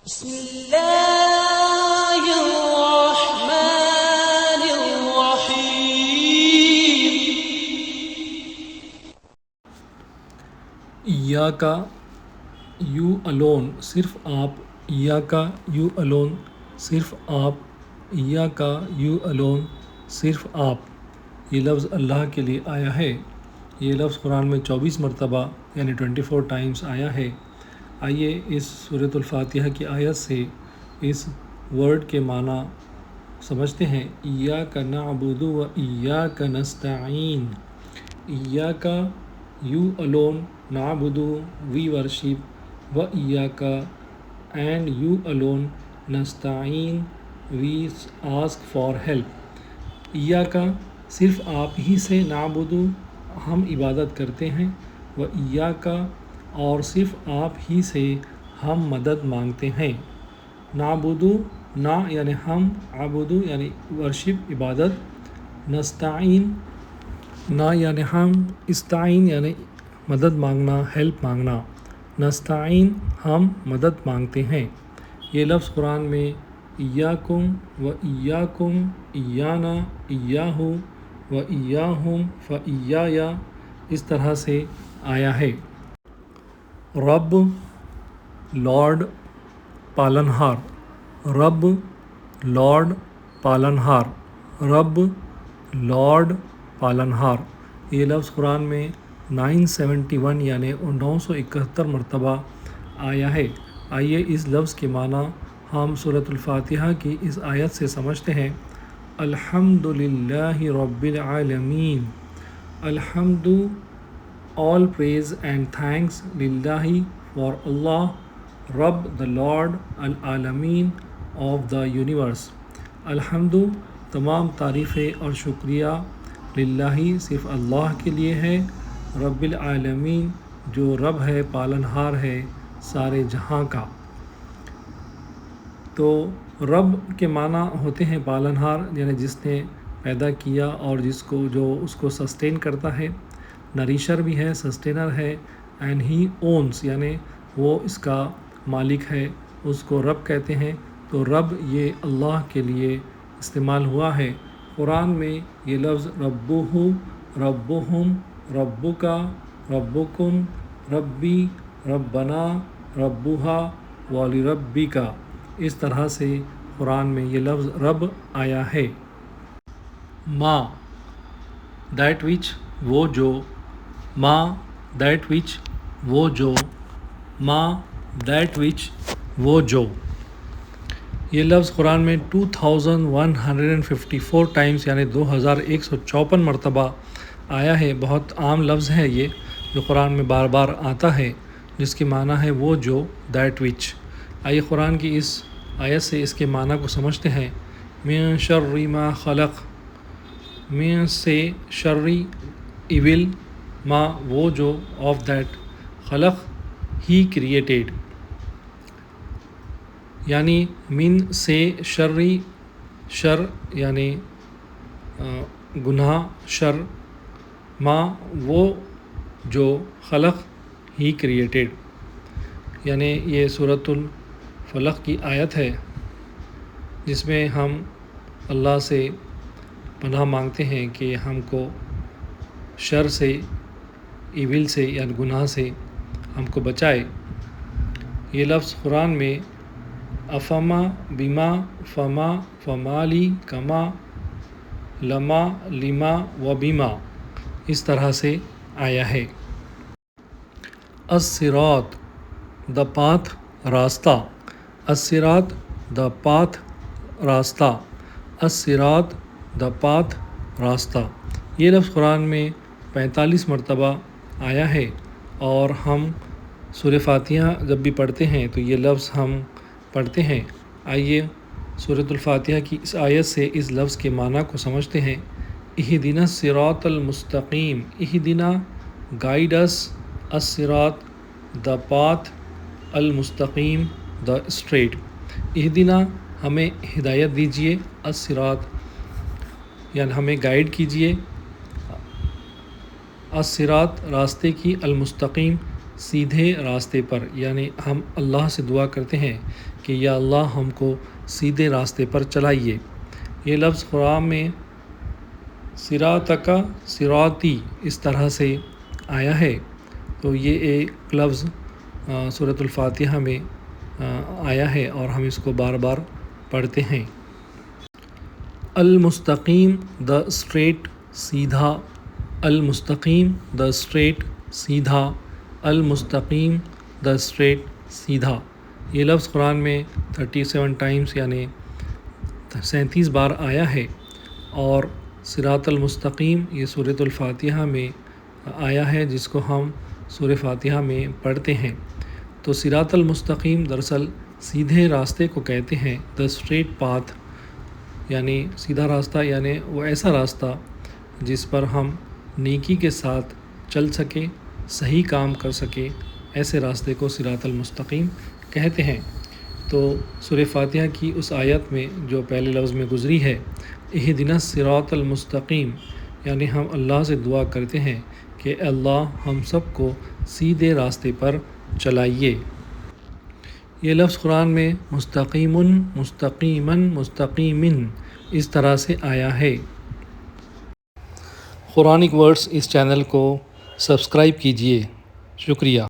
بسم الله الرحمن الرحيم. ایاکا یو الون صرف آپ، ایاکا یو الون صرف آپ، ایاکا یو الون صرف آپ. یہ لفظ اللہ کے لیے آیا ہے. یہ لفظ قرآن میں 24 مرتبہ یعنی 24 ٹائمز آیا ہے. آئیے اس سورۃ الفاتحہ کی آیت سے اس ورڈ کے معنی سمجھتے ہیں. ایاک نعبد و ایاک نستعین. ایاک you alone na'budu we worship wa iyyaka and you alone nasta'in we ask for help. iyyaka صرف آپ ہی سے، نعبدو ہم عبادت کرتے ہیں، و ایاکا اور صرف آپ ہی سے ہم مدد مانگتے ہیں. نعبدو نا یعنی ہم، عبدو یعنی ورشپ عبادت، نستعین نا یعنی ہم، استعین یعنی مدد مانگنا، ہیلپ مانگنا. نستعین ہم مدد مانگتے ہیں. یہ لفظ قرآن میں ایاکم و ایاکم، ایانا، ایاہو و ایاہم فایایا اس طرح سے آیا ہے. رب لارڈ پالنہار، رب لارڈ پالنہار، رب لارڈ پالنہار. یہ لفظ قرآن میں 971 یعنی 971 مرتبہ آیا ہے. آئیے اس لفظ کے معنی ہم سورۃ الفاتحہ کی اس آیت سے سمجھتے ہیں. الحمد للہ رب العالمین. الحمد all praise and thanks للہ for Allah, رب the Lord, العالمین of the universe. الحمد تمام تعریفیں اور شکریہ للہ صرف اللہ کے لیے ہے، رب العالمین جو رب ہے، پالنہار ہے سارے جہاں کا. تو رب کے معنی ہوتے ہیں پالنہار، یعنی جس نے پیدا کیا اور جس کو جو اس کو سسٹین کرتا ہے. نریشر بھی ہے، سسٹینر ہے. اینڈ ہی اونس یعنی وہ اس کا مالک ہے، اس کو رب کہتے ہیں. تو رب یہ اللہ کے لیے استعمال ہوا ہے. قرآن میں یہ لفظ ربہ، ربہم، ربکا، ربکم، ربی، ربنا، ربہا ولربکا اس طرح سے قرآن میں یہ لفظ رب آیا ہے. ما دیٹ وچ وہ جو، ما دیٹ وچ وہ جو، ما دیٹ وچ وہ جو. یہ لفظ قرآن میں 2154 ٹائمز یعنی 2154 مرتبہ آیا ہے. بہت عام لفظ ہے یہ جو قرآن میں بار بار آتا ہے، جس کے معنی ہے وہ جو، دیٹ وچ. آئیے قرآن کی اس آیت سے اس کے معنی کو سمجھتے ہیں. من شر ما خلق، من سے، شری ایول، ما وہ جو، آف دیٹ، خلق ہی کریٹیڈ. یعنی من سے شری، شر یعنی گناہ، شر، ما وہ جو، خلق ہی کریٹیڈ. یعنی یہ سورۃ الفلق کی آیت ہے جس میں ہم اللہ سے پناہ مانگتے ہیں کہ ہم کو شر سے، ایول سے یعنی گناہ سے ہم کو بچائے. یہ لفظ قرآن میں افما، بما، فما، فمالی، کما، لما، لما و بما اس طرح سے آیا ہے. الصراط the path، راستہ. الصراط the path، راستہ. الصراط the path، راستہ. یہ لفظ قرآن میں 45 مرتبہ آیا ہے. اور ہم سورہ فاتحہ جب بھی پڑھتے ہیں تو یہ لفظ ہم پڑھتے ہیں. آئیے سورۃ الفاتحہ کی اس آیت سے اس لفظ کے معنی کو سمجھتے ہیں. اہدنا الصراط المستقیم. اہدنا گائیڈ اس، الصراط the path، المستقیم the straight. اہدنا ہمیں ہدایت دیجیے، الصراط یعنی ہمیں گائیڈ کیجیے، الصراط راستے کی، المستقیم سیدھے راستے پر، یعنی ہم اللہ سے دعا کرتے ہیں کہ یا اللہ ہم کو سیدھے راستے پر چلائیے۔ یہ لفظ قرآن میں صراطک صراطی اس طرح سے آیا ہے، تو یہ ایک لفظ سورۃ الفاتحہ میں آیا ہے اور ہم اس کو بار بار پڑھتے ہیں۔ المستقیم دا اسٹریٹ سیدھا، المستقیم دا اسٹریٹ سیدھا، المستقیم دا اسٹریٹ سیدھا۔ یہ لفظ قرآن میں 37 ٹائمز یعنی 37 بار آیا ہے، اور صراط المستقیم یہ سورۃ الفاتحہ میں آیا ہے جس کو ہم سورہ فاتحہ میں پڑھتے ہیں۔ تو صراط المستقیم دراصل سیدھے راستے کو کہتے ہیں، دا اسٹریٹ پاتھ، یعنی سیدھا راستہ، یعنی وہ ایسا راستہ جس پر ہم نیکی کے ساتھ چل سکیں، صحیح کام کر سکیں، ایسے راستے کو صراط المستقیم کہتے ہیں۔ تو سورہ فاتحہ کی اس آیت میں جو پہلے لفظ میں گزری ہے اہدنا الصراط المستقیم، یعنی ہم اللہ سے دعا کرتے ہیں کہ اللہ ہم سب کو سیدھے راستے پر چلائیے۔ یہ لفظ قرآن میں مستقیمن، مستقیمن، مستقیمن اس طرح سے آیا ہے۔ قرآنک ورڈز اس چینل کو سبسکرائب کیجیے۔ شکریہ۔